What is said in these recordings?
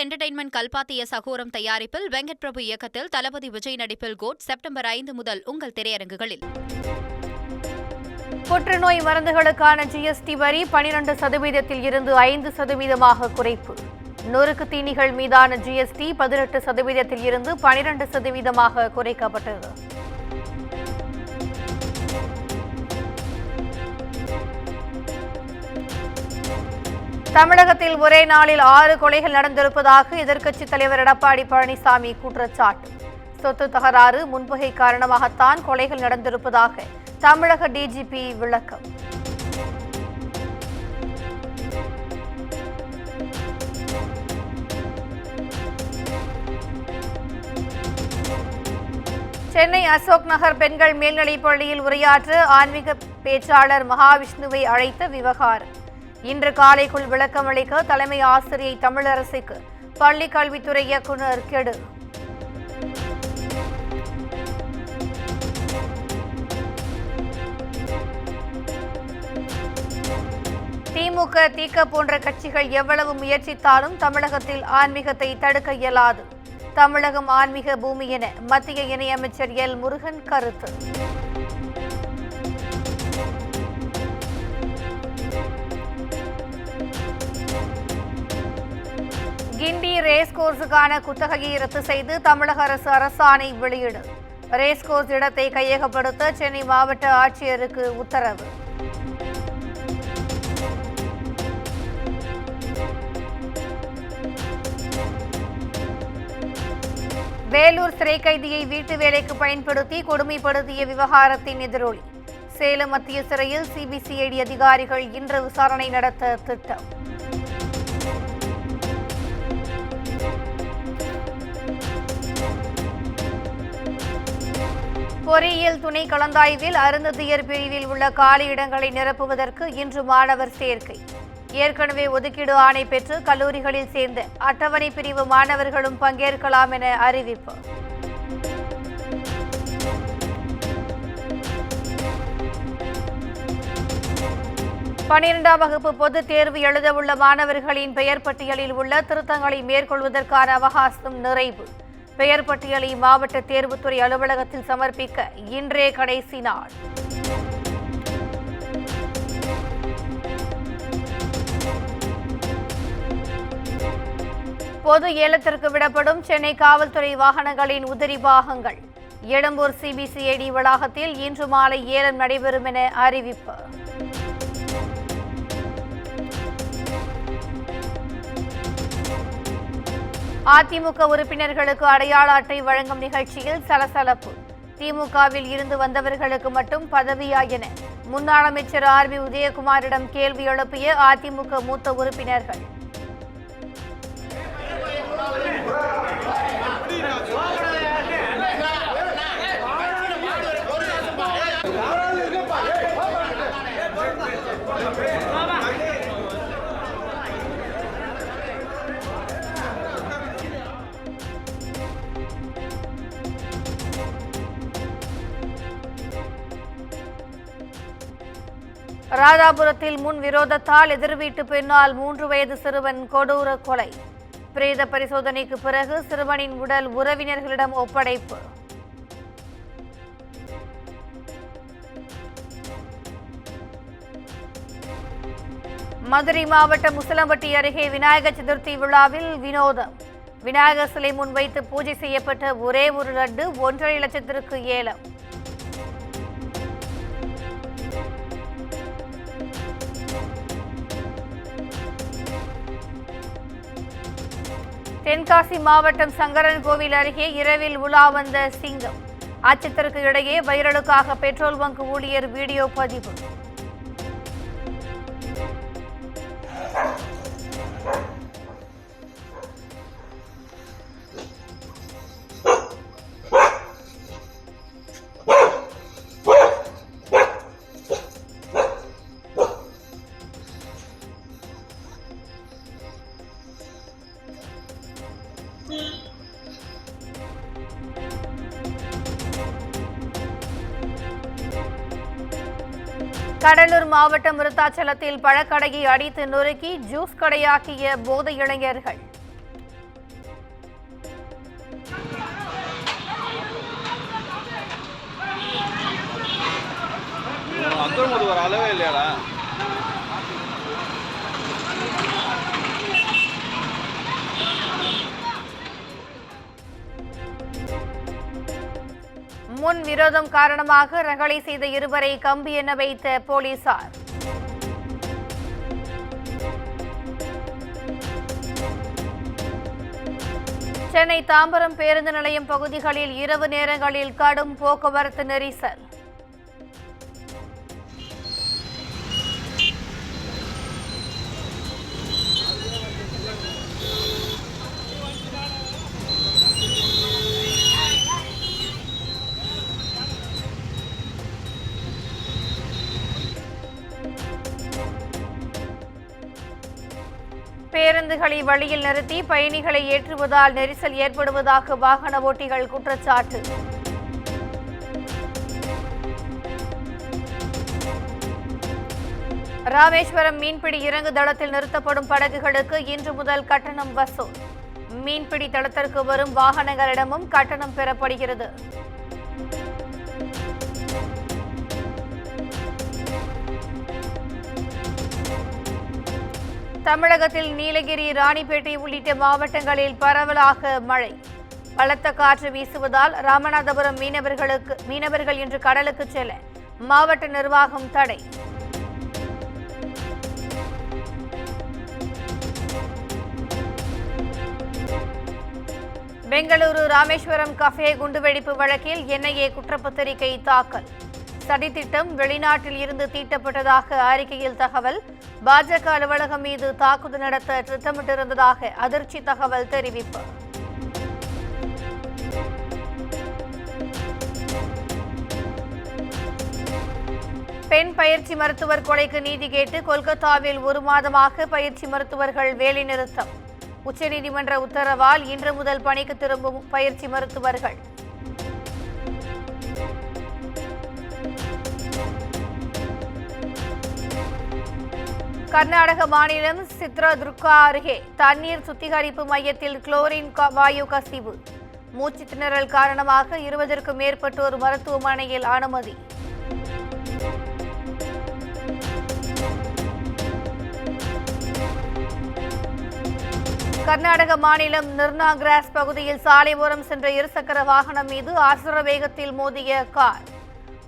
Entertainment கல்பாத்திய சகோரம் தயாரிப்பில் வெங்கட் பிரபு இயக்கத்தில் தளபதி விஜய் நடிப்பில் கோட் செப்டம்பர் 5 முதல் உங்கள் திரையரங்குகளில். புற்றுநோய் மருந்துகளுக்கான ஜிஎஸ்டி வரி 12% இருந்து 5% குறைப்பு. நொறுக்கு தீனிகள் மீதான ஜிஎஸ்டி 18% இருந்து 12% குறைக்கப்பட்டது. தமிழகத்தில் ஒரே நாளில் 6 கொலைகள் நடந்திருப்பதாக எதிர்க்கட்சித் தலைவர் எடப்பாடி பழனிசாமி குற்றச்சாட்டு. சொத்து தகராறு, முன்பகை காரணமாகத்தான் கொலைகள் நடந்திருப்பதாக தமிழக டிஜிபி விளக்கம். சென்னை அசோக் நகர் பெண்கள் மேல்நிலைப் பள்ளியில் உரையாற்ற ஆன்மீக பேச்சாளர் மகாவிஷ்ணுவை அழைத்த விவகாரம். இன்று காலைக்குள் விளக்கமளிக்க தலைமை ஆசிரியை தமிழரசுக்கு பள்ளிக் கல்வித்துறை இயக்குநர் கெடு. திமுக, திக போன்ற கட்சிகள் எவ்வளவு முயற்சித்தாலும் தமிழகத்தில் ஆன்மீகத்தை தடுக்க இயலாது. தமிழகம் ஆன்மீக பூமி என மத்திய இணையமைச்சர் எல் முருகன் கருத்து. கிண்டி ரேஸ் கோர்ஸுக்கான குத்தகையை ரத்து செய்து தமிழக அரசு அரசாணை வெளியிடு. ரேஸ் கோர்ஸ் இடத்தை கையகப்படுத்த சென்னை மாவட்ட ஆட்சியருக்கு உத்தரவு. வேலூர் சிறை கைதியை வீட்டு வேலைக்கு பயன்படுத்தி கொடுமைப்படுத்திய விவகாரத்தின் எதிரொலி. சேலம் மத்திய சிறையில் சிபிசிஐடி அதிகாரிகள் இன்று விசாரணை நடத்த திட்டம். பொறியியல் துணை கலந்தாய்வில் அருந்ததியர் பிரிவில் உள்ள காலி இடங்களை நிரப்புவதற்கு இன்று மாணவர் சேர்க்கை. ஏற்கனவே ஒதுக்கீடு ஆணை பெற்று கல்லூரிகளில் சேர்ந்த அட்டவணை பிரிவு மாணவர்களும் பங்கேற்கலாம் என அறிவிப்பு. பன்னிரண்டாம் வகுப்பு பொதுத் தேர்வு எழுதவுள்ள மாணவர்களின் பெயர் பட்டியலில் உள்ள திருத்தங்களை மேற்கொள்வதற்கான அவகாசம் நிறைவு. பெயர் பட்டியலை மாவட்ட தேர்வுத்துறை அலுவலகத்தில் சமர்ப்பிக்க இன்றே கடைசி நாள். பொது ஏலத்திற்கு விடப்படும் சென்னை காவல்துறை வாகனங்களின் உதிரி பாகங்கள். எழும்பூர் சிபிசிஐடி வளாகத்தில் இன்று மாலை ஏலம் நடைபெறும் என அறிவிப்பு. அதிமுக உறுப்பினர்களுக்கு அடையாள அட்டை வழங்கும் நிகழ்ச்சியில் சலசலப்பு. திமுகவில் இருந்து வந்தவர்களுக்கு மட்டும் பதவியா என முன்னாள் அமைச்சர் ஆர். பி. உதயகுமாரிடம் கேள்வி எழுப்பிய அதிமுக மூத்த உறுப்பினர்கள். ராதாபுரத்தில் முன் விரோதத்தால் எதிர்வீட்டு பெண்ணால் 3 வயது சிறுவன் கொடூர கொலை. பிரேத பரிசோதனைக்கு பிறகு சிறுவனின் உடல் உறவினர்களிடம் ஒப்படைப்பு. மதுரை மாவட்டம் முசலம்பட்டி அருகே விநாயகர் சதுர்த்தி விழாவில் வினோதம். விநாயகர் சிலை முன் வைத்து பூஜை செய்யப்பட்ட ஒரே ஒரு லட்டு 1.5 லட்சத்திற்கு ஏலம். தென்காசி மாவட்டம் சங்கரன் கோவில் அருகே இரவில் உலா வந்த சிங்கம். அச்சத்திற்கு இடையே வைரலுக்காக பெட்ரோல் பங்க் ஊழியர் வீடியோ பதிவு. கடலூர் மாவட்டம் விருத்தாச்சலத்தில் பழக்கடையை அடித்து நொறுக்கி ஜூஸ் கடையாக்கிய போதை இளைஞர்கள். அந்தோடு ஒரு அளவே இல்லையாடா? முன் விரோதம் காரணமாக ரகளை செய்த இருவரை கம்பி எண்ண வைத்த போலீசார். சென்னை தாம்பரம் பேருந்து நிலையம் பகுதிகளில் இரவு நேரங்களில் கடும் போக்குவரத்து நெரிசல். பேருந்துகளை வழியில் நிறுத்தி பயணிகளை ஏற்றுவதால் நெரிசல் ஏற்படுவதாக வாகன ஓட்டிகள் குற்றச்சாட்டு. ராமேஸ்வரம் மீன்பிடி இறங்கு தளத்தில் நிறுத்தப்படும் படகுகளுக்கு இன்று முதல் கட்டணம் வசூல். மீன்பிடி தளத்திற்கு வரும் வாகனங்களிடமும் கட்டணம் பெறப்படுகிறது. தமிழகத்தில் நீலகிரி, ராணிப்பேட்டை உள்ளிட்ட மாவட்டங்களில் பரவலாக மழை. பலத்த காற்று வீசுவதால் ராமநாதபுரம் மீனவர்கள் இன்று கடலுக்கு செல்ல மாவட்ட நிர்வாகம் தடை. பெங்களூரு ராமேஸ்வரம் கஃபே குண்டுவெடிப்பு வழக்கில் என்ஐஏ குற்றப்பத்திரிகை தாக்கல். சதித்திட்டம் வெளிநாட்டில் இருந்து தீட்டப்பட்டதாக அறிக்கையில் தகவல். பாஜக அலுவலகம் மீது தாக்குதல் நடத்த திட்டமிட்டிருந்ததாக அதிர்ச்சி தகவல் தெரிவிப்பு. பெண் பயிற்சி மருத்துவர் கொலைக்கு நீதி கேட்டு கொல்கத்தாவில் 1 மாதமாக பயிற்சி மருத்துவர்கள் வேலைநிறுத்தம். உச்சநீதிமன்ற உத்தரவால் இன்று முதல் பணிக்கு திரும்பும் பயிற்சி மருத்துவர்கள். கர்நாடக மாநிலம் சித்ரதுர்கா அருகே தண்ணீர் சுத்திகரிப்பு மையத்தில் குளோரின் வாயு கசிவு. மூச்சு திணறல் காரணமாக 20க்கும் மேற்பட்டோர் மருத்துவமனையில் அனுமதி. கர்நாடக மாநிலம் நிர்னாகிராஸ் பகுதியில் சாலை ஓரம் சென்ற இருசக்கர வாகனம் மீது அவசர வேகத்தில் மோதிய கார்.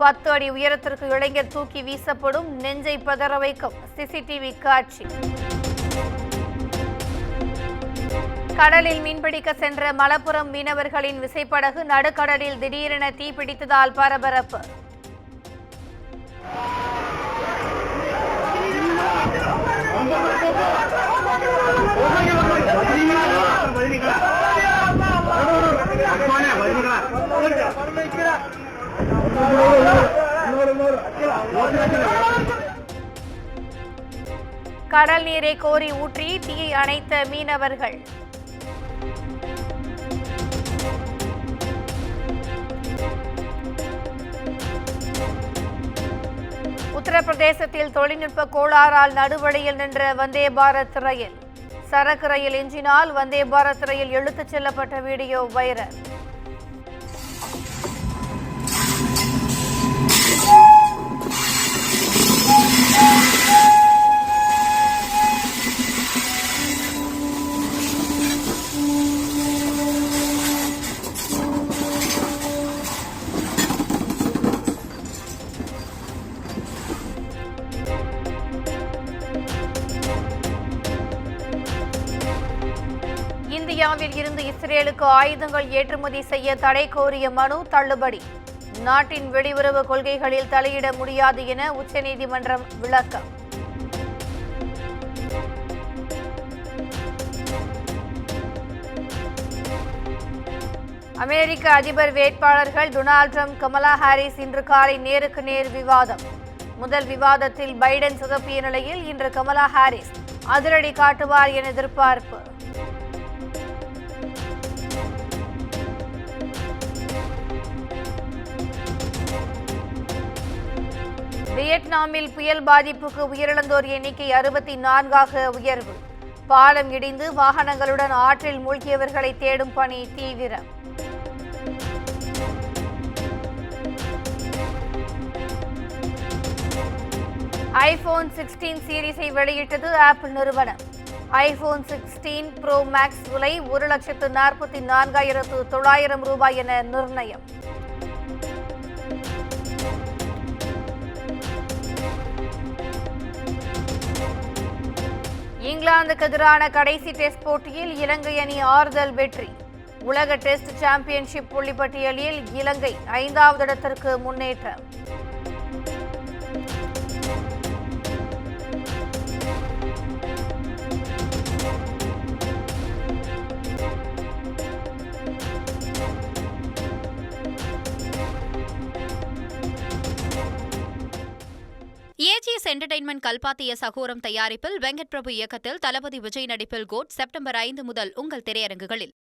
10 அடி உயரத்திற்கு இளைஞர் தூக்கி வீசப்படும் நெஞ்சை பதற வைக்கும் சிசிடிவி காட்சி. கடலில் மீன்பிடிக்க சென்ற மலப்புரம் மீனவர்களின் விசைப்படகு நடுக்கடலில் திடீரென தீப்பிடித்ததால் பரபரப்பு. கடல் நீரை கோரி ஊற்றி தீயை அணைத்த மீனவர்கள். உத்தரப்பிரதேசத்தில் தொழில்நுட்ப கோளாறால் நடுவழியில் நின்ற வந்தே பாரத் ரயில். சரக்கு ரயில் எஞ்சினால் வந்தே பாரத் ரயில் இழுத்துச் செல்லப்பட்ட வீடியோ வைரல். இந்தியாவில் இருந்து இஸ்ரேலுக்கு ஆயுதங்கள் ஏற்றுமதி செய்ய தடை கோரிய மனு தள்ளுபடி. நாட்டின் வெளியுறவு கொள்கைகளில் தலையிட முடியாது என உச்சநீதிமன்றம் விளக்கம். அமெரிக்க அதிபர் வேட்பாளர்கள் டொனால்ட் ட்ரம்ப், கமலா ஹாரிஸ் இன்று காலை நேருக்கு நேர் விவாதம். முதல் விவாதத்தில் பைடன் சொதப்பிய நிலையில் இன்று கமலா ஹாரிஸ் அதிரடி காட்டுவார் என எதிர்பார்ப்பு. வியட்நாமில் புயல் பாதிப்புக்கு உயிரிழந்தோர் எண்ணிக்கை 64ஆக உயர்வு. பாலம் இடிந்து வாகனங்களுடன் ஆற்றில் மூழ்கியவர்களை தேடும் பணி தீவிரம். ஐபோன் 16 சீரிஸை வெளியிட்டது ஆப்பிள் நிறுவனம். ஐபோன் 16 ப்ரோ மேக்ஸ் விலை $1,44,900 என நிர்ணயம். இங்கிலாந்துக்கு எதிரான கடைசி டெஸ்ட் போட்டியில் இலங்கை அணி ஆறுதல் வெற்றி. உலக டெஸ்ட் சாம்பியன்ஷிப் புள்ளிப்பட்டியலில் இலங்கை 5வது இடத்திற்கு முன்னேற்றம். ஏஜிஎஸ் என்டர்டெயின்மெண்ட் கல்பாத்திய சகோரம் தயாரிப்பில் வெங்கட் பிரபு இயக்கத்தில் தளபதி விஜய் நடிப்பில் கோட் செப்டம்பர் 5 முதல் உங்கள் திரையரங்குகளில்.